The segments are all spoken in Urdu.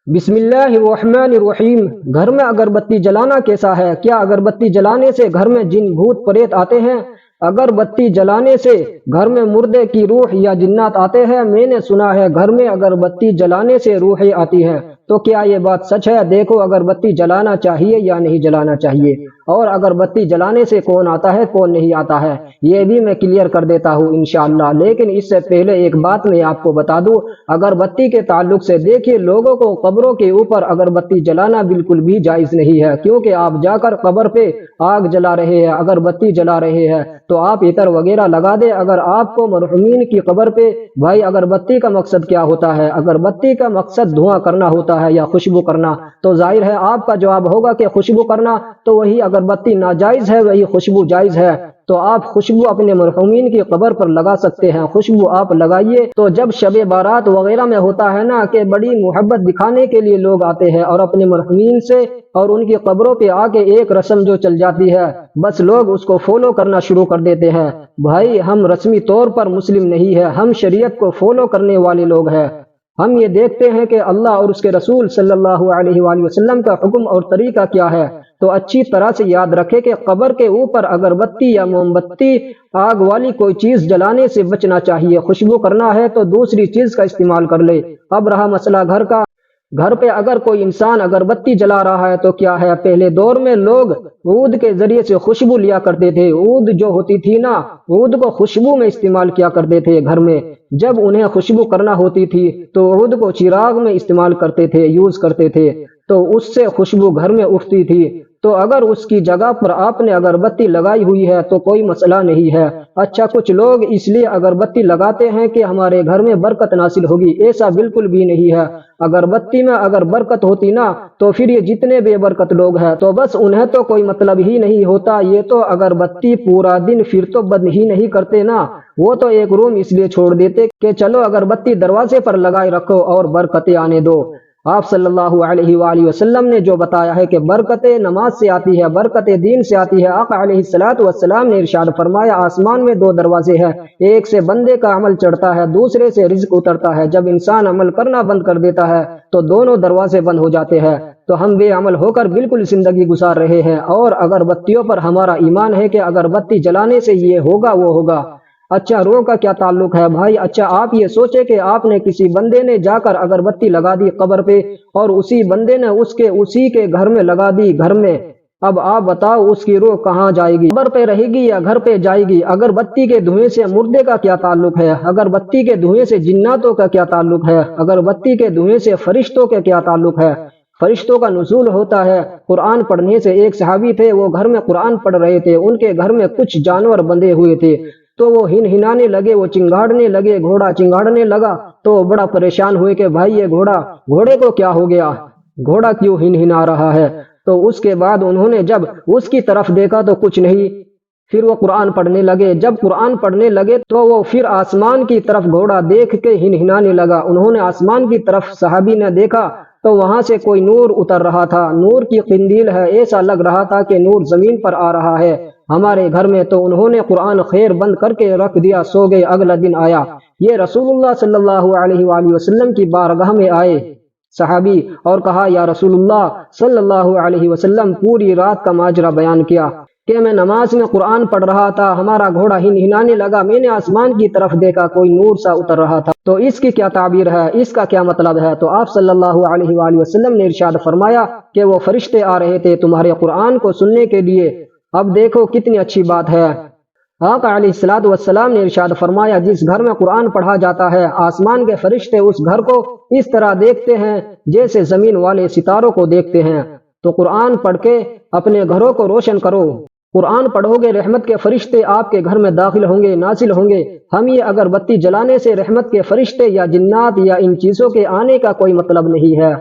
بسم اللہ الرحمن الرحیم۔ گھر میں اگربتی جلانا کیسا ہے؟ کیا اگربتی جلانے سے گھر میں جن بھوت پریت آتے ہیں؟ اگربتی جلانے سے گھر میں مردے کی روح یا جنات آتے ہیں؟ میں نے سنا ہے گھر میں اگربتی جلانے سے روحیں آتی ہیں، تو کیا یہ بات سچ ہے؟ دیکھو، اگربتی جلانا چاہیے یا نہیں جلانا چاہیے، اور اگربتی جلانے سے کون آتا ہے کون نہیں آتا ہے، یہ بھی میں کلیئر کر دیتا ہوں انشاءاللہ۔ لیکن اس سے پہلے ایک بات میں آپ کو بتا دوں اگربتی کے تعلق سے۔ دیکھیے، لوگوں کو قبروں کے اوپر اگربتی جلانا بالکل بھی جائز نہیں ہے، کیونکہ آپ جا کر قبر پہ آگ جلا رہے ہیں، اگربتی جلا رہے ہیں، تو آپ عطر وغیرہ لگا دیں۔ اگر آپ کو مرحومین کی قبر پہ، بھائی اگربتی کا مقصد کیا ہوتا ہے؟ اگربتی کا مقصد دھواں کرنا ہوتا ہے یا خوشبو کرنا، تو ظاہر ہے آپ کا جواب ہوگا کہ خوشبو کرنا، تو وہی اگربتی ناجائز ہے، وہی خوشبو جائز ہے۔ تو آپ خوشبو اپنے مرحومین کی قبر پر لگا سکتے ہیں، خوشبو آپ لگائیے۔ تو جب شب بارات وغیرہ میں ہوتا ہے نا کہ بڑی محبت دکھانے کے لیے لوگ آتے ہیں اور اپنے مرحومین سے اور ان کی قبروں پہ آ کے ایک رسم جو چل جاتی ہے، بس لوگ اس کو فالو کرنا شروع کر دیتے ہیں۔ بھائی ہم رسمی طور پر مسلم نہیں ہے، ہم شریعت کو فالو کرنے والے لوگ ہیں۔ ہم یہ دیکھتے ہیں کہ اللہ اور اس کے رسول صلی اللہ علیہ وآلہ وسلم کا حکم اور طریقہ کیا ہے۔ تو اچھی طرح سے یاد رکھے کہ قبر کے اوپر اگربتی یا موم بتی، آگ والی کوئی چیز جلانے سے بچنا چاہیے۔ خوشبو کرنا ہے تو دوسری چیز کا استعمال کر لے۔ اب رہا مسئلہ گھر کا، گھر پہ اگر کوئی انسان اگربتی جلا رہا ہے تو کیا ہے، پہلے دور میں لوگ عود کے ذریعے سے خوشبو لیا کرتے تھے۔ عود جو ہوتی تھی نا، عود کو خوشبو میں استعمال کیا کرتے تھے گھر میں۔ جب انہیں خوشبو کرنا ہوتی تھی تو عود کو چراغ میں استعمال کرتے تھے، یوز کرتے تھے، تو اس سے خوشبو گھر میں اٹھتی تھی۔ تو اگر اس کی جگہ پر آپ نے اگربتی لگائی ہوئی ہے تو کوئی مسئلہ نہیں ہے۔ اچھا، کچھ لوگ اس لیے اگربتی لگاتے ہیں کہ ہمارے گھر میں برکت نازل ہوگی، ایسا بالکل بھی نہیں ہے۔ اگربتی میں اگر برکت ہوتی نا تو پھر یہ جتنے بے برکت لوگ ہیں تو بس انہیں تو کوئی مطلب ہی نہیں ہوتا، یہ تو اگربتی پورا دن پھر تو بند ہی نہیں کرتے نا، وہ تو ایک روم اس لیے چھوڑ دیتے کہ چلو اگربتی دروازے پر لگائے رکھو اور برکتیں آنے دو۔ آپ صلی اللہ علیہ وآلہ وسلم نے جو بتایا ہے کہ برکت نماز سے آتی ہے، برکت دین سے آتی ہے۔ آقا علیہ الصلوۃ والسلام نے ارشاد فرمایا آسمان میں دو دروازے ہیں، ایک سے بندے کا عمل چڑھتا ہے، دوسرے سے رزق اترتا ہے۔ جب انسان عمل کرنا بند کر دیتا ہے تو دونوں دروازے بند ہو جاتے ہیں۔ تو ہم بے عمل ہو کر بالکل زندگی گزار رہے ہیں، اور اگربتیوں پر ہمارا ایمان ہے کہ اگربتی جلانے سے یہ ہوگا وہ ہوگا۔ اچھا، روح کا کیا تعلق ہے بھائی؟ اچھا، آپ یہ سوچے کہ آپ نے کسی بندے نے جا کر اگربتی لگا دی قبر پہ، اور اسی بندے نے اسی کے گھر میں لگا دی، گھر میں۔ اب آپ بتاؤ اس کی روح کہاں جائے گی؟ قبر پہ رہے گی یا گھر پہ جائے گی؟ اگربتی کے دھوئیں سے مردے کا کیا تعلق ہے؟ اگربتی کے دھوئیں سے جناتوں کا کیا تعلق ہے؟ اگربتی کے دھوئیں سے فرشتوں کا کیا تعلق ہے؟ فرشتوں کا نزول ہوتا ہے قرآن پڑھنے سے۔ ایک صحابی تھے، وہ گھر میں قرآن پڑھ رہے تھے، ان کے گھر میں کچھ جانور بندھے ہوئے تھے، تو وہ ہنہنانے لگے، وہ چنگاڑنے لگے، گھوڑا چنگاڑنے لگا، تو بڑا پریشان ہوئے کہ بھائی یہ گھوڑے کو کیا ہو گیا، گھوڑا کیوں ہنہنا رہا ہے؟ تو اس کے بعد انہوں نے جب اس کی طرف دیکھا تو کچھ نہیں، پھر وہ قرآن پڑھنے لگے۔ جب قرآن پڑھنے لگے تو وہ پھر آسمان کی طرف گھوڑا دیکھ کے ہنہنانے لگا۔ انہوں نے آسمان کی طرف، صحابی نے دیکھا تو وہاں سے کوئی نور اتر رہا تھا، نور کی قندیل ہے، ایسا لگ رہا تھا کہ نور زمین پر آ رہا ہے ہمارے گھر میں۔ تو انہوں نے قرآن خیر بند کر کے رکھ دیا، سو گئے۔ اگلا دن آیا، یہ رسول اللہ صلی اللہ علیہ وآلہ وسلم کی بارگاہ میں آئے صحابی، اور کہا یا رسول اللہ صلی اللہ علیہ وسلم، پوری رات کا ماجرا بیان کیا کہ میں نماز میں قرآن پڑھ رہا تھا، ہمارا گھوڑا ہنہنانے لگا، میں نے آسمان کی طرف دیکھا، کوئی نور سا اتر رہا تھا، تو اس کی کیا تعبیر ہے، اس کا کیا مطلب ہے؟ تو آپ صلی اللہ علیہ وآلہ وسلم نے ارشاد فرمایا کہ وہ فرشتے آ رہے تھے تمہارے قرآن کو سننے کے لیے۔ اب دیکھو کتنی اچھی بات ہے۔ آقا علیہ الصلوۃ والسلام نے ارشاد فرمایا جس گھر میں قرآن پڑھا جاتا ہے، آسمان کے فرشتے اس گھر کو اس طرح دیکھتے ہیں جیسے زمین والے ستاروں کو دیکھتے ہیں۔ تو قرآن پڑھ کے اپنے گھروں کو روشن کرو، قرآن پڑھو گے، رحمت کے فرشتے آپ کے گھر میں داخل ہوں گے، نازل ہوں گے۔ ہم یہ اگربتی جلانے سے رحمت کے فرشتے یا جنات یا ان چیزوں کے آنے کا کوئی مطلب نہیں ہے۔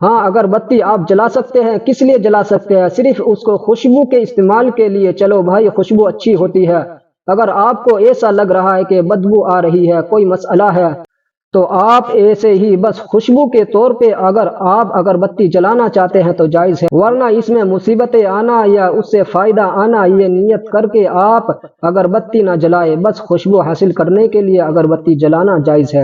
ہاں، اگربتی آپ جلا سکتے ہیں، کس لیے جلا سکتے ہیں؟ صرف اس کو خوشبو کے استعمال کے لیے۔ چلو بھائی، خوشبو اچھی ہوتی ہے، اگر آپ کو ایسا لگ رہا ہے کہ بدبو آ رہی ہے، کوئی مسئلہ ہے، تو آپ ایسے ہی بس خوشبو کے طور پہ اگر آپ اگربتی جلانا چاہتے ہیں تو جائز ہے، ورنہ اس میں مصیبتیں آنا یا اس سے فائدہ آنا، یہ نیت کر کے آپ اگربتی نہ جلائے، بس خوشبو حاصل کرنے کے لیے اگربتی جلانا جائز ہے۔